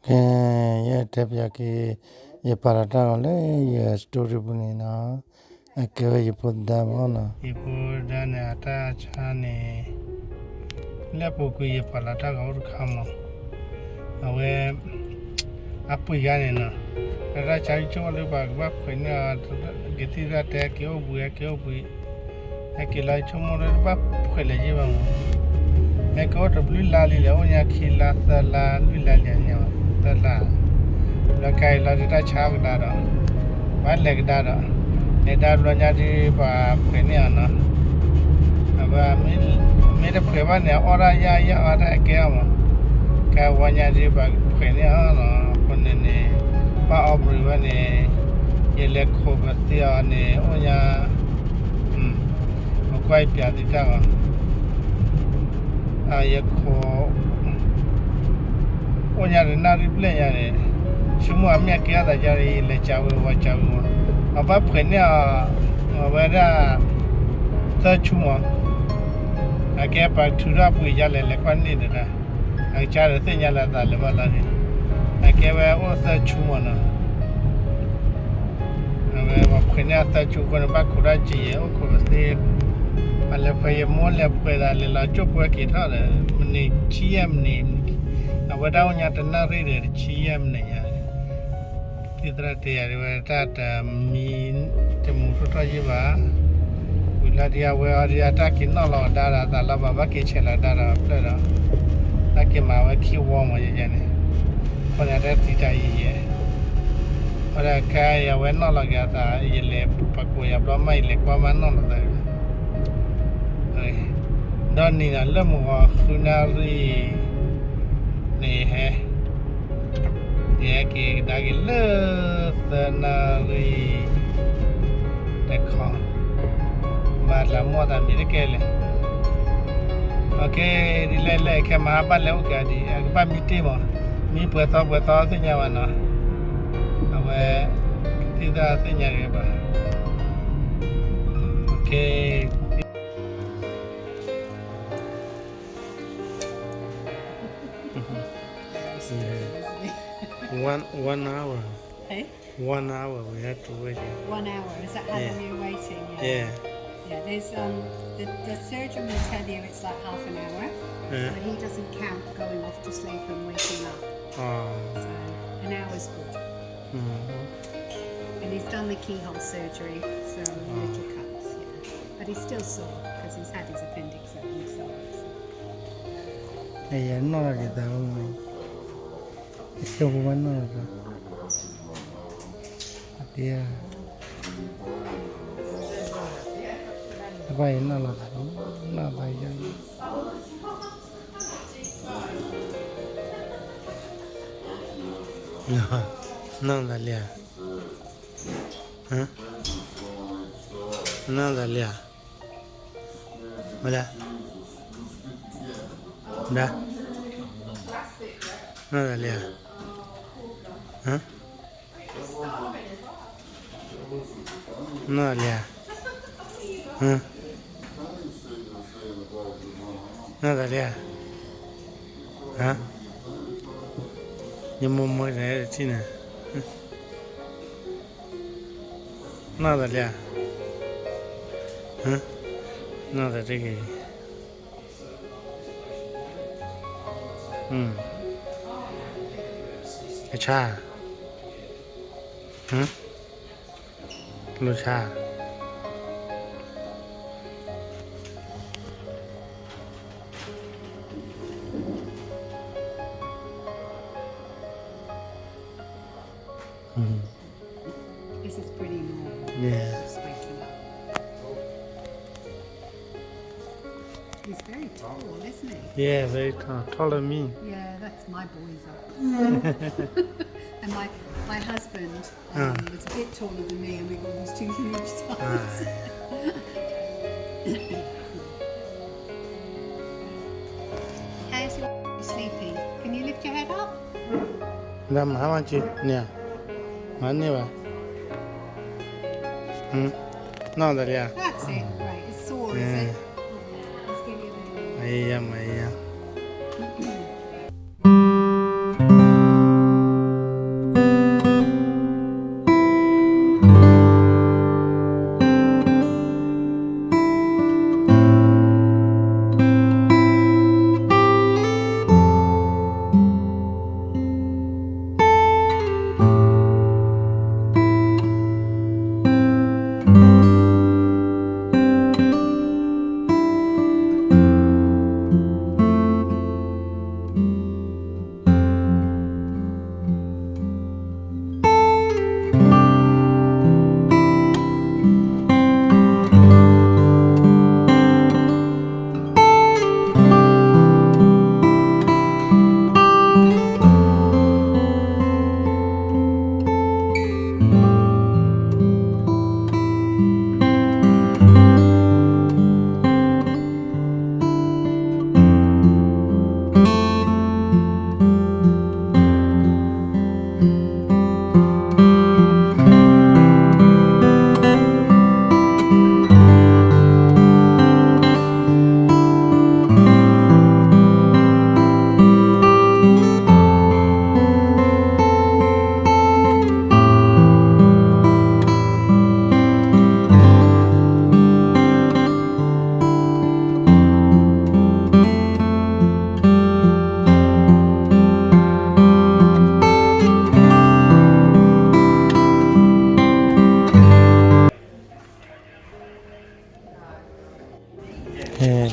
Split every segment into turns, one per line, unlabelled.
ye tapyaki ye parata ole ye story bunina ake ye podda bona ye podda ne ata chane lepo ko ye parata ga ur khamo awe apu yane na ra chai chole ba ba khina geti ra te ke obu ake lai chomo re ba khele je ba mo ake o w la li le o nya khila sa la lu la le nya ta la la kai la ta cha ga da ba le ga da ne da lo nya di ba khene na ba mi de phe ba ne ora ya ora ke ma ka wa nya di ba khene na khone ne ba obri ba ne ye le kho ba ti ya ne o nya o kwai pya di ta a ye kho o nya re na ri ple ya re shi mo a mya ke ya da ja re le cha we wa a ba khene a ba da ta chu ma a ke pa thu ra pu ya le kwan ni da a cha re se nya la da le ba la ni a ke ba o sa chu ma na a ba khene a ta chu ko ba khu ra ji ye o ko se a le phe ye mo le phe da le la chu pu ke tha le ni chi yam ni a ba da nya ta na re de chi yam ne ya ti tra te ya re ta mi te mu to ye ba la dia we aria ta ki no la da la ba ke che la da ple da ta ke ma we ki wo mo ye ne ko ya da ti ta ye ora ka ya we no la ga ta ye le pa ko ya ba mai le kwa ma no la da ai don ni na le mo wa khu na ri ne he ye ke da ke le sa na ri te kha ba la mo da mi ke le ok di le ke ma ba le o ka di ba mi te mo mi pu ta se nya wa na awe ti da se nya ke ba ok one hour.
Eh?
1 hour we had to wait.
1 hour. Is that how long you're waiting?
Yeah.
Yeah. There's the surgeon will tell you it's like half an hour, but he doesn't count going off to sleep and waking up.
Oh.
So an hour's good. And he's done the keyhole surgery, so little cuts. Yeah. But he's still sore because he's had his appendix open. So.
Yeah, no, I get that one. It's still one hour. Yeah. Vậy nó là vậy nó là lẹ hả nó là lẹ mà đã nó là lẹ hả nó là lẹ hả nó là lẹ hả nhưng mà mới này thì nè nó là lẹ hả nó là cái gì cái cha hả lu cha
This is pretty normal.
Yeah.
Just waking up. He's very tall, isn't he?
Yeah, very tall, taller than me.
Yeah, that's my boys up. And my husband was a bit taller than me, and we got these two huge sons. How's your sleeping? Can you lift your head up?
Là má mà chị nè má nè bà nó là lẹ
That's it. Right, it's sore, is it? Let's give you a little.
ai ya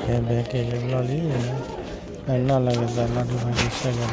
Beke lolly and not like a lot of second.